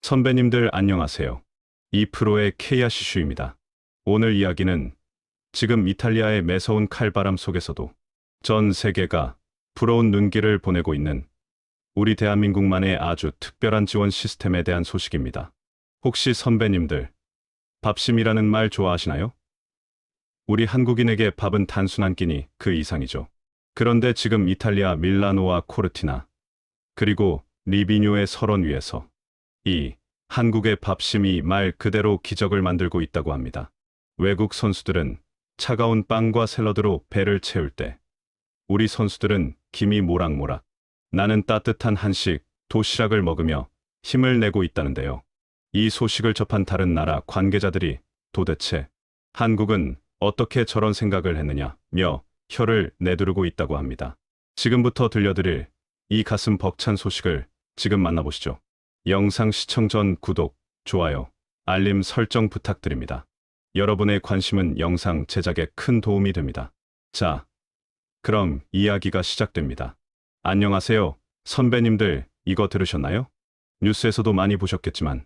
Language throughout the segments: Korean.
선배님들 안녕하세요. 이 프로의 케이아시슈입니다. 오늘 이야기는 지금 이탈리아의 매서운 칼바람 속에서도 전 세계가 부러운 눈길을 보내고 있는 우리 대한민국만의 아주 특별한 지원 시스템에 대한 소식입니다. 혹시 선배님들 밥심이라는 말 좋아하시나요? 우리 한국인에게 밥은 단순 한 끼니 그 이상이죠. 그런데 지금 이탈리아 밀라노와 코르티나 그리고 리비뇨의 설원 위에서 이 한국의 밥심이 말 그대로 기적을 만들고 있다고 합니다. 외국 선수들은 차가운 빵과 샐러드로 배를 채울 때 우리 선수들은 김이 모락모락 나는 따뜻한 한식 도시락을 먹으며 힘을 내고 있다는데요. 이 소식을 접한 다른 나라 관계자들이 도대체 한국은 어떻게 저런 생각을 했느냐며 혀를 내두르고 있다고 합니다. 지금부터 들려드릴 이 가슴 벅찬 소식을 지금 만나보시죠. 영상 시청 전 구독, 좋아요, 알림 설정 부탁드립니다. 여러분의 관심은 영상 제작에 큰 도움이 됩니다. 자, 그럼 이야기가 시작됩니다. 안녕하세요. 선배님들 이거 들으셨나요? 뉴스에서도 많이 보셨겠지만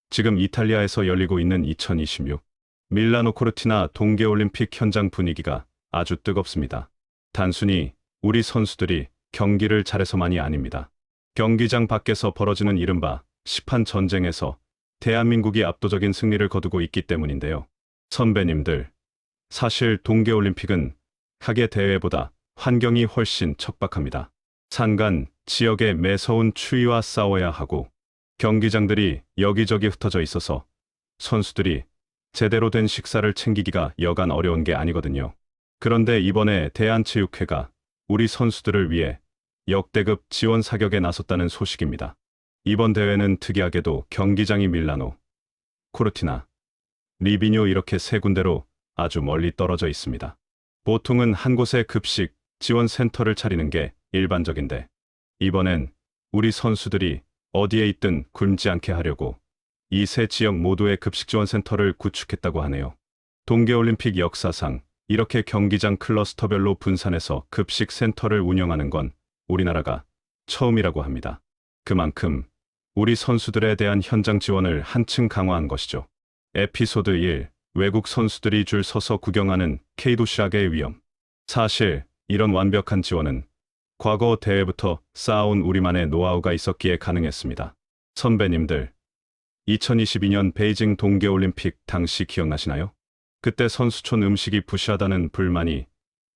지금 이탈리아에서 열리고 있는 2026 밀라노 코르티나 동계올림픽 현장 분위기가 아주 뜨겁습니다. 단순히 우리 선수들이 경기를 잘해서만이 아닙니다. 경기장 밖에서 벌어지는 이른바 시판 전쟁에서 대한민국이 압도적인 승리를 거두고 있기 때문인데요. 선배님들, 사실 동계올림픽은 하계 대회보다 환경이 훨씬 척박합니다. 산간, 지역의 매서운 추위와 싸워야 하고 경기장들이 여기저기 흩어져 있어서 선수들이 제대로 된 식사를 챙기기가 여간 어려운 게 아니거든요. 그런데 이번에 대한체육회가 우리 선수들을 위해 역대급 지원 사격에 나섰다는 소식입니다. 이번 대회는 특이하게도 경기장이 밀라노, 코르티나, 리비뇨 이렇게 세 군데로 아주 멀리 떨어져 있습니다. 보통은 한 곳에 급식 지원 센터를 차리는 게 일반적인데 이번엔 우리 선수들이 어디에 있든 굶지 않게 하려고 이 세 지역 모두의 급식 지원 센터를 구축했다고 하네요. 동계올림픽 역사상 이렇게 경기장 클러스터별로 분산해서 급식 센터를 운영하는 건 우리나라가 처음이라고 합니다. 그만큼 우리 선수들에 대한 현장 지원을 한층 강화한 것이죠. 에피소드 1. 외국 선수들이 줄 서서 구경하는 K도시락의 위험. 사실 이런 완벽한 지원은 과거 대회부터 쌓아온 우리만의 노하우가 있었기에 가능했습니다. 선배님들, 2022년 베이징 동계올림픽 당시 기억나시나요? 그때 선수촌 음식이 부실하다는 불만이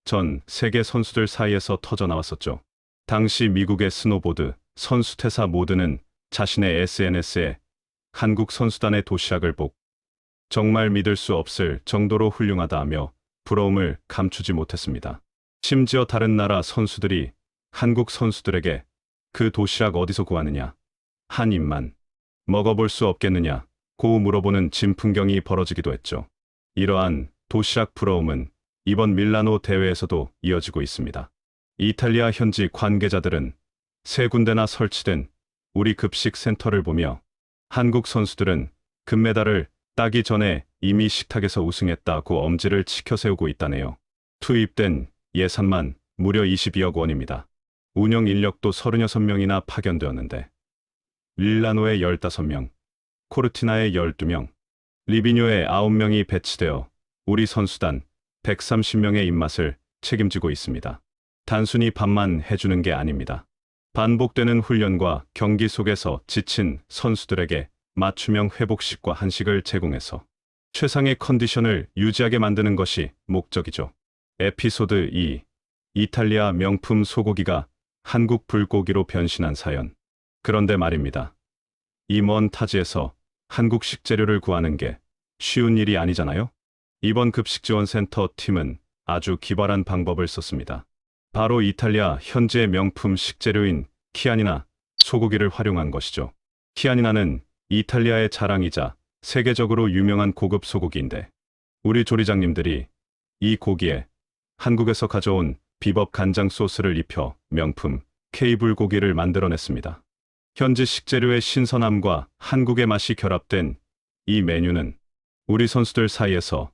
전 세계 선수들 사이에서 터져 나왔었죠. 당시 미국의 스노보드 선수 퇴사 모드는 자신의 SNS에 한국 선수단의 도시락을 보고 정말 믿을 수 없을 정도로 훌륭하다며 부러움을 감추지 못했습니다. 심지어 다른 나라 선수들이 한국 선수들에게 그 도시락 어디서 구하느냐, 한 입만 먹어볼 수 없겠느냐고 물어보는 진풍경이 벌어지기도 했죠. 이러한 도시락 부러움은 이번 밀라노 대회에서도 이어지고 있습니다. 이탈리아 현지 관계자들은 세 군데나 설치된 우리 급식 센터를 보며 한국 선수들은 금메달을 따기 전에 이미 식탁에서 우승했다고 엄지를 치켜세우고 있다네요. 투입된 예산만 무려 22억 원입니다. 운영 인력도 36명이나 파견되었는데 밀라노에 15명, 코르티나에 12명, 리비뇨에 9명이 배치되어 우리 선수단 130명의 입맛을 책임지고 있습니다. 단순히 밥만 해주는 게 아닙니다. 반복되는 훈련과 경기 속에서 지친 선수들에게 맞춤형 회복식과 한식을 제공해서 최상의 컨디션을 유지하게 만드는 것이 목적이죠. 에피소드 2. 이탈리아 명품 소고기가 한국 불고기로 변신한 사연. 그런데 말입니다. 이 먼 타지에서 한국 식재료를 구하는 게 쉬운 일이 아니잖아요? 이번 급식지원센터 팀은 아주 기발한 방법을 썼습니다. 바로 이탈리아 현지의 명품 식재료인 키아니나 소고기를 활용한 것이죠. 키아니나는 이탈리아의 자랑이자 세계적으로 유명한 고급 소고기인데 우리 조리장님들이 이 고기에 한국에서 가져온 비법 간장 소스를 입혀 명품 K불고기를 만들어냈습니다. 현지 식재료의 신선함과 한국의 맛이 결합된 이 메뉴는 우리 선수들 사이에서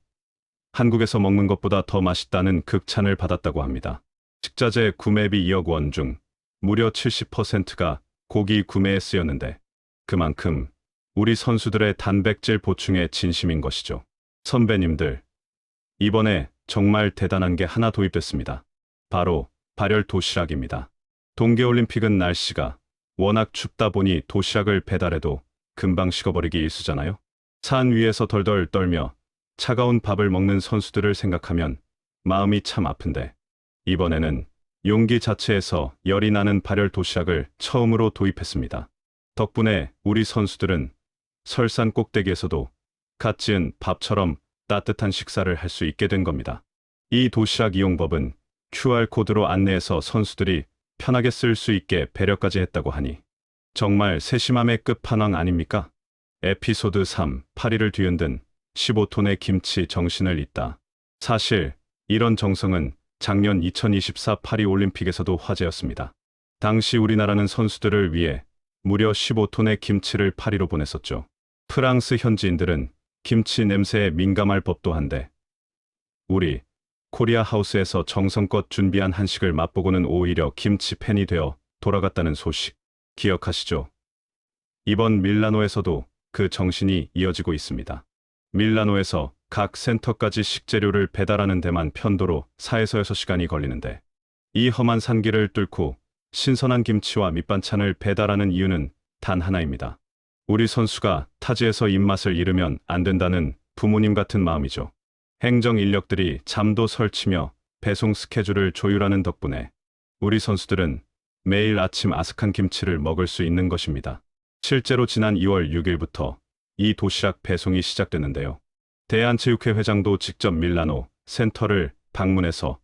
한국에서 먹는 것보다 더 맛있다는 극찬을 받았다고 합니다. 식자재 구매비 2억 원 중 무려 70%가 고기 구매에 쓰였는데 그만큼 우리 선수들의 단백질 보충에 진심인 것이죠. 선배님들, 이번에 정말 대단한 게 하나 도입됐습니다. 바로 발열 도시락입니다. 동계올림픽은 날씨가 워낙 춥다 보니 도시락을 배달해도 금방 식어버리기 일쑤잖아요. 산 위에서 덜덜 떨며 차가운 밥을 먹는 선수들을 생각하면 마음이 참 아픈데, 이번에는 용기 자체에서 열이 나는 발열 도시락을 처음으로 도입했습니다. 덕분에 우리 선수들은 설산 꼭대기에서도 갓 지은 밥처럼 따뜻한 식사를 할 수 있게 된 겁니다. 이 도시락 이용법은 QR코드로 안내해서 선수들이 편하게 쓸 수 있게 배려까지 했다고 하니 정말 세심함의 끝판왕 아닙니까? 에피소드 3. 파리를 뒤흔든 15톤의 김치 정신을 잇다. 사실 이런 정성은 작년 2024 파리 올림픽에서도 화제였습니다. 당시 우리나라는 선수들을 위해 무려 15톤의 김치를 파리로 보냈었죠. 프랑스 현지인들은 김치 냄새에 민감할 법도 한데, 우리 코리아 하우스에서 정성껏 준비한 한식을 맛보고는 오히려 김치 팬이 되어 돌아갔다는 소식 기억하시죠? 이번 밀라노에서도 그 정신이 이어지고 있습니다. 밀라노에서 각 센터까지 식재료를 배달하는 데만 편도로 4에서 6시간이 걸리는데, 이 험한 산길을 뚫고 신선한 김치와 밑반찬을 배달하는 이유는 단 하나입니다. 우리 선수가 타지에서 입맛을 잃으면 안 된다는 부모님 같은 마음이죠. 행정 인력들이 잠도 설치며 배송 스케줄을 조율하는 덕분에 우리 선수들은 매일 아침 아삭한 김치를 먹을 수 있는 것입니다. 실제로 지난 2월 6일부터 이 도시락 배송이 시작됐는데요. 대한체육회 회장도 직접 밀라노 센터를 방문해서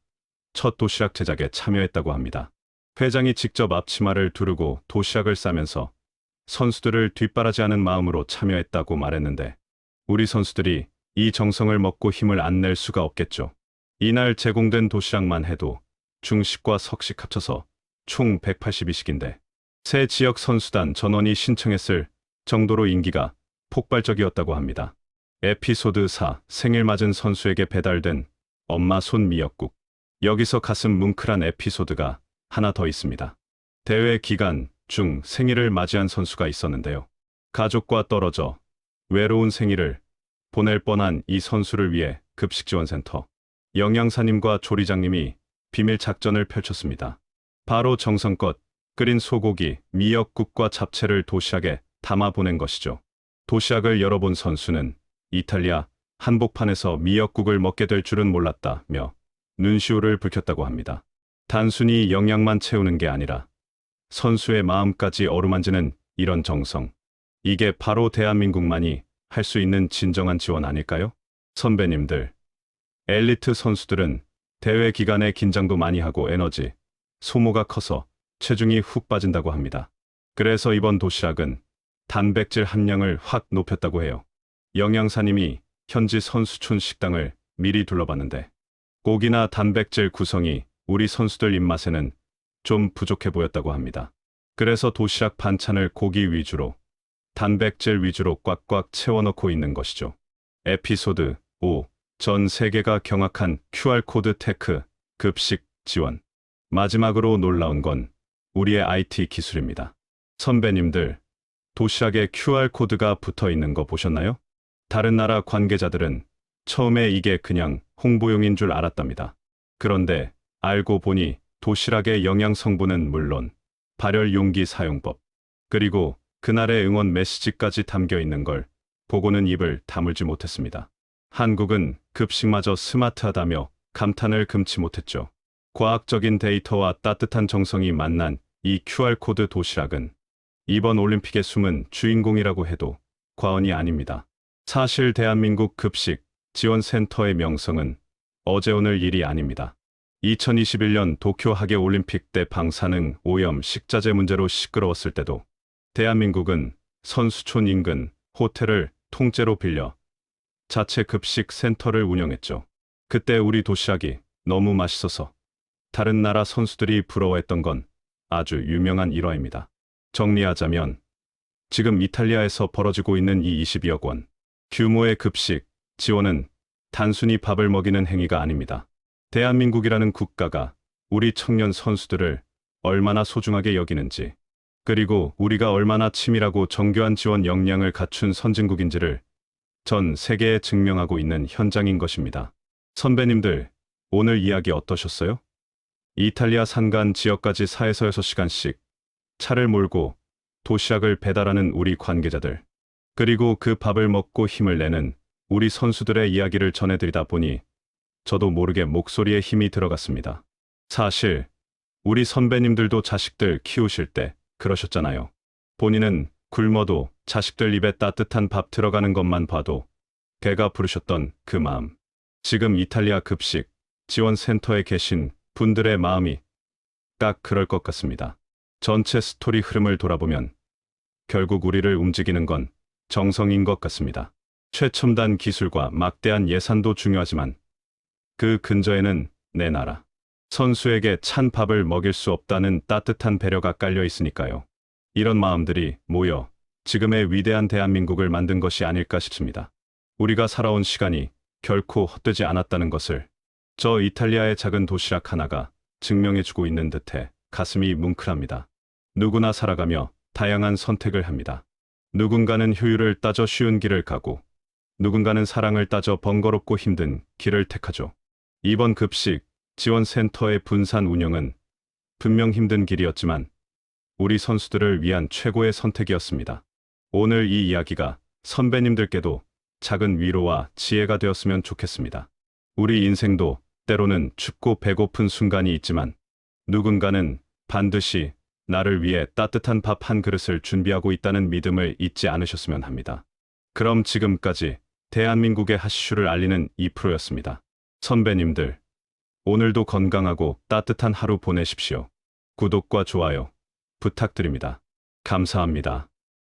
첫 도시락 제작에 참여했다고 합니다. 회장이 직접 앞치마를 두르고 도시락을 싸면서 선수들을 뒷바라지하는 마음으로 참여했다고 말했는데, 우리 선수들이 이 정성을 먹고 힘을 안 낼 수가 없겠죠. 이날 제공된 도시락만 해도 중식과 석식 합쳐서 총 182식인데 새 지역 선수단 전원이 신청했을 정도로 인기가 폭발적이었다고 합니다. 에피소드 4. 생일 맞은 선수에게 배달된 엄마 손 미역국. 여기서 가슴 뭉클한 에피소드가 하나 더 있습니다. 대회 기간 중 생일을 맞이한 선수가 있었는데요. 가족과 떨어져 외로운 생일을 보낼 뻔한 이 선수를 위해 급식지원센터 영양사님과 조리장님이 비밀 작전을 펼쳤습니다. 바로 정성껏 끓인 소고기, 미역국과 잡채를 도시락에 담아 보낸 것이죠. 도시락을 열어본 선수는 이탈리아 한복판에서 미역국을 먹게 될 줄은 몰랐다며 눈시울을 붉혔다고 합니다. 단순히 영양만 채우는 게 아니라 선수의 마음까지 어루만지는 이런 정성. 이게 바로 대한민국만이 할 수 있는 진정한 지원 아닐까요? 선배님들, 엘리트 선수들은 대회 기간에 긴장도 많이 하고 에너지 소모가 커서 체중이 훅 빠진다고 합니다. 그래서 이번 도시락은 단백질 함량을 확 높였다고 해요. 영양사님이 현지 선수촌 식당을 미리 둘러봤는데 고기나 단백질 구성이 우리 선수들 입맛에는 좀 부족해 보였다고 합니다. 그래서 도시락 반찬을 고기 위주로, 단백질 위주로 꽉꽉 채워넣고 있는 것이죠. 에피소드 5. 전 세계가 경악한 QR코드 테크 급식 지원. 마지막으로 놀라운 건 우리의 IT 기술입니다. 선배님들, 도시락에 QR코드가 붙어 있는 거 보셨나요? 다른 나라 관계자들은 처음에 이게 그냥 홍보용인 줄 알았답니다. 그런데 알고 보니 도시락의 영양 성분은 물론 발열 용기 사용법, 그리고 그날의 응원 메시지까지 담겨 있는 걸 보고는 입을 다물지 못했습니다. 한국은 급식마저 스마트하다며 감탄을 금치 못했죠. 과학적인 데이터와 따뜻한 정성이 만난 이 QR코드 도시락은 이번 올림픽의 숨은 주인공이라고 해도 과언이 아닙니다. 사실 대한민국 급식 지원센터의 명성은 어제 오늘 일이 아닙니다. 2021년 도쿄 하계올림픽 때 방사능 오염 식자재 문제로 시끄러웠을 때도 대한민국은 선수촌 인근 호텔을 통째로 빌려 자체 급식 센터를 운영했죠. 그때 우리 도시락이 너무 맛있어서 다른 나라 선수들이 부러워했던 건 아주 유명한 일화입니다. 정리하자면 지금 이탈리아에서 벌어지고 있는 이 22억 원 규모의 급식 지원은 단순히 밥을 먹이는 행위가 아닙니다. 대한민국이라는 국가가 우리 청년 선수들을 얼마나 소중하게 여기는지 그리고 우리가 얼마나 치밀하고 정교한 지원 역량을 갖춘 선진국인지를 전 세계에 증명하고 있는 현장인 것입니다. 선배님들, 오늘 이야기 어떠셨어요? 이탈리아 산간 지역까지 4에서 6시간씩 차를 몰고 도시락을 배달하는 우리 관계자들, 그리고 그 밥을 먹고 힘을 내는 우리 선수들의 이야기를 전해드리다 보니 저도 모르게 목소리에 힘이 들어갔습니다. 사실 우리 선배님들도 자식들 키우실 때 그러셨잖아요. 본인은 굶어도 자식들 입에 따뜻한 밥 들어가는 것만 봐도 배가 부르셨던 그 마음. 지금 이탈리아 급식 지원센터에 계신 분들의 마음이 딱 그럴 것 같습니다. 전체 스토리 흐름을 돌아보면 결국 우리를 움직이는 건 정성인 것 같습니다. 최첨단 기술과 막대한 예산도 중요하지만 그 근저에는 내 나라 선수에게 찬 밥을 먹일 수 없다는 따뜻한 배려가 깔려 있으니까요. 이런 마음들이 모여 지금의 위대한 대한민국을 만든 것이 아닐까 싶습니다. 우리가 살아온 시간이 결코 헛되지 않았다는 것을 저 이탈리아의 작은 도시락 하나가 증명해주고 있는 듯해 가슴이 뭉클합니다. 누구나 살아가며 다양한 선택을 합니다. 누군가는 효율을 따져 쉬운 길을 가고 누군가는 사랑을 따져 번거롭고 힘든 길을 택하죠. 이번 급식 지원센터의 분산 운영은 분명 힘든 길이었지만 우리 선수들을 위한 최고의 선택이었습니다. 오늘 이 이야기가 선배님들께도 작은 위로와 지혜가 되었으면 좋겠습니다. 우리 인생도 때로는 춥고 배고픈 순간이 있지만 누군가는 반드시 나를 위해 따뜻한 밥 한 그릇을 준비하고 있다는 믿음을 잊지 않으셨으면 합니다. 그럼 지금까지 대한민국의 핫이슈를 알리는 2프로였습니다. 선배님들, 오늘도 건강하고 따뜻한 하루 보내십시오. 구독과 좋아요 부탁드립니다. 감사합니다.